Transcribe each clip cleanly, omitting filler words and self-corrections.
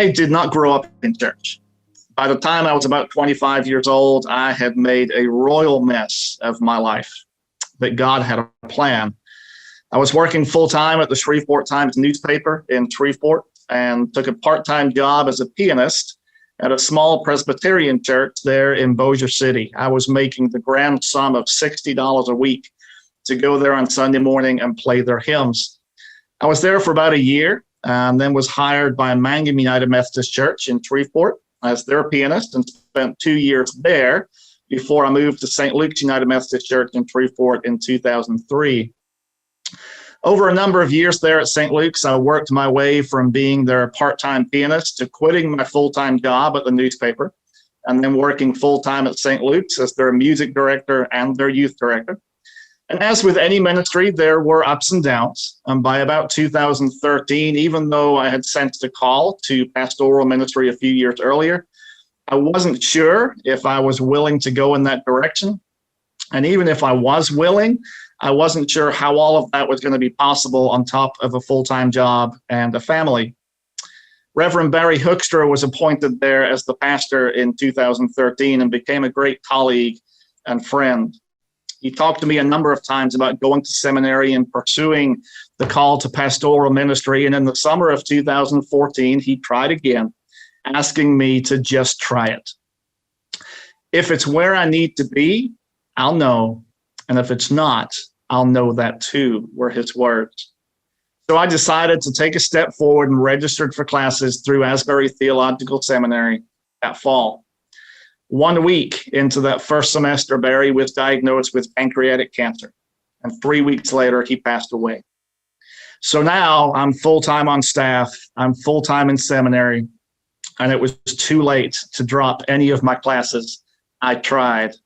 I did not grow up in church. By the time I was about 25 years old, I had made a royal mess of my life, but God had a plan. I was working full-time at the Shreveport Times newspaper in Shreveport and took a part-time job as a pianist at a small Presbyterian church there in Bossier City. I was making the grand sum of $60 a week to go there on Sunday morning and play their hymns. I was there for about a year and then was hired by Mangum United Methodist Church in Shreveport as their pianist and spent 2 years there before I moved to St. Luke's United Methodist Church in Shreveport in 2003. Over a number of years there at St. Luke's, I worked my way from being their part-time pianist to quitting my full-time job at the newspaper and then working full-time at St. Luke's as their music director and their youth director. And as with any ministry, there were ups and downs. And by about 2013, even though I had sensed a call to pastoral ministry a few years earlier, I wasn't sure if I was willing to go in that direction. And even if I was willing, I wasn't sure how all of that was going to be possible on top of a full-time job and a family. Reverend Barry Hoekstra was appointed there as the pastor in 2013 and became a great colleague and friend. He talked to me a number of times about going to seminary and pursuing the call to pastoral ministry. And in the summer of 2014, he tried again, asking me to just try it. If it's where I need to be, I'll know. And if it's not, I'll know that too, were his words. So I decided to take a step forward and registered for classes through Asbury Theological Seminary that fall. 1 week into that first semester, Barry was diagnosed with pancreatic cancer. And 3 weeks later, he passed away. So now I'm full-time on staff. I'm full-time in seminary. And it was too late to drop any of my classes. I tried.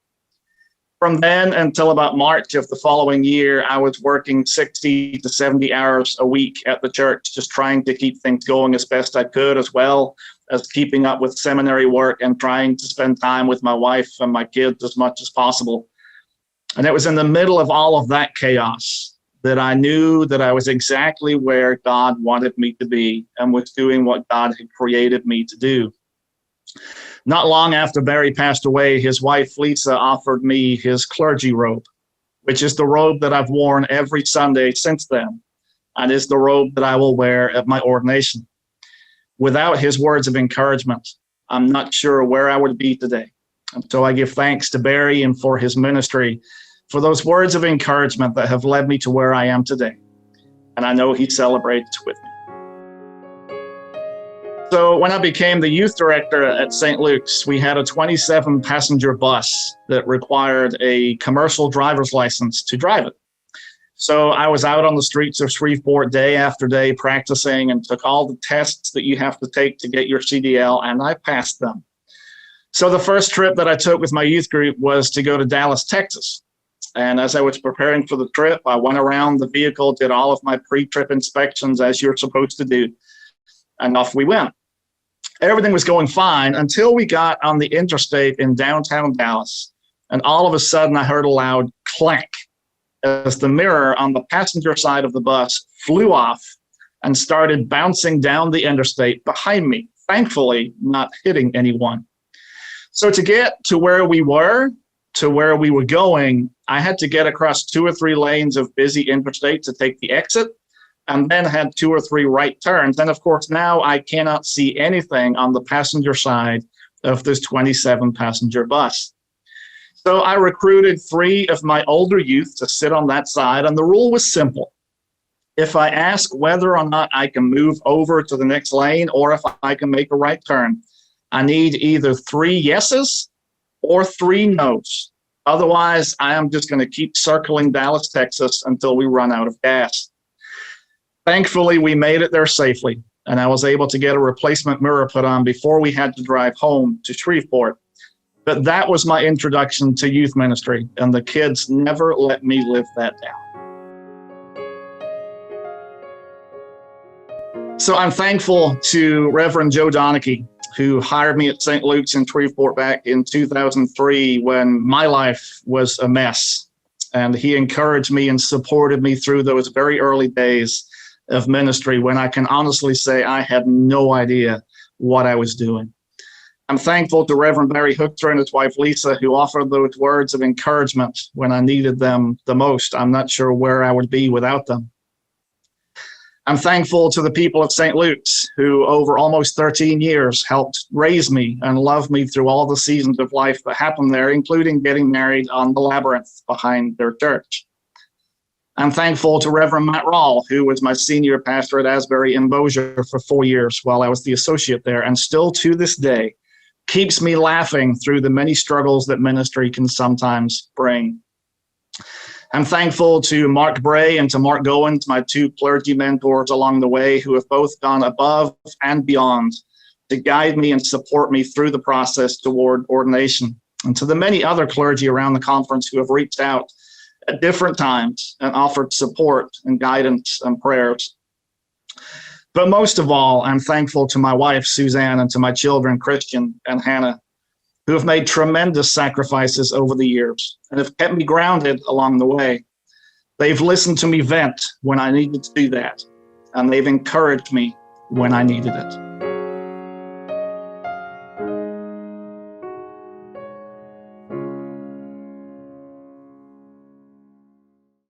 From then until about March of the following year, I was working 60 to 70 hours a week at the church, just trying to keep things going as best I could, as well as keeping up with seminary work and trying to spend time with my wife and my kids as much as possible. And it was in the middle of all of that chaos that I knew that I was exactly where God wanted me to be and was doing what God had created me to do. Not long after Barry passed away, his wife, Lisa, offered me his clergy robe, which is the robe that I've worn every Sunday since then, and is the robe that I will wear at my ordination. Without his words of encouragement, I'm not sure where I would be today. And so I give thanks to Barry and for his ministry, for those words of encouragement that have led me to where I am today. And I know he celebrates with me. So when I became the youth director at St. Luke's, we had a 27-passenger bus that required a commercial driver's license to drive it. So I was out on the streets of Shreveport day after day practicing and took all the tests that you have to take to get your CDL, and I passed them. So the first trip that I took with my youth group was to go to Dallas, Texas. And as I was preparing for the trip, I went around the vehicle, did all of my pre-trip inspections as you're supposed to do, and off we went. Everything was going fine until we got on the interstate in downtown Dallas. And all of a sudden, I heard a loud clank as the mirror on the passenger side of the bus flew off and started bouncing down the interstate behind me, thankfully not hitting anyone. So to get to where we were going, I had to get across 2 or 3 lanes of busy interstate to take the exit, and then had 2 or 3 right turns. And of course, now I cannot see anything on the passenger side of this 27-passenger bus. So I recruited 3 of my older youth to sit on that side, and the rule was simple. If I ask whether or not I can move over to the next lane or if I can make a right turn, I need either 3 yeses or 3 no's. Otherwise, I am just going to keep circling Dallas, Texas until we run out of gas. Thankfully, we made it there safely, and I was able to get a replacement mirror put on before we had to drive home to Shreveport. But that was my introduction to youth ministry, and the kids never let me live that down. So I'm thankful to Reverend Joe Donachie, who hired me at St. Luke's in Shreveport back in 2003 when my life was a mess. And he encouraged me and supported me through those very early days of ministry when I can honestly say I had no idea what I was doing. I'm thankful to Reverend Barry Hookter and his wife, Lisa, who offered those words of encouragement when I needed them the most. I'm not sure where I would be without them. I'm thankful to the people of St. Luke's who over almost 13 years helped raise me and love me through all the seasons of life that happened there, including getting married on the labyrinth behind their church. I'm thankful to Reverend Matt Rawl, who was my senior pastor at Asbury in Bossier for 4 years while I was the associate there, and still to this day keeps me laughing through the many struggles that ministry can sometimes bring. I'm thankful to Mark Bray and to Mark Goins, my two clergy mentors along the way, who have both gone above and beyond to guide me and support me through the process toward ordination. And to the many other clergy around the conference who have reached out at different times and offered support and guidance and prayers. But most of all, I'm thankful to my wife, Suzanne, and to my children, Christian and Hannah, who have made tremendous sacrifices over the years and have kept me grounded along the way. They've listened to me vent when I needed to do that, and they've encouraged me when I needed it.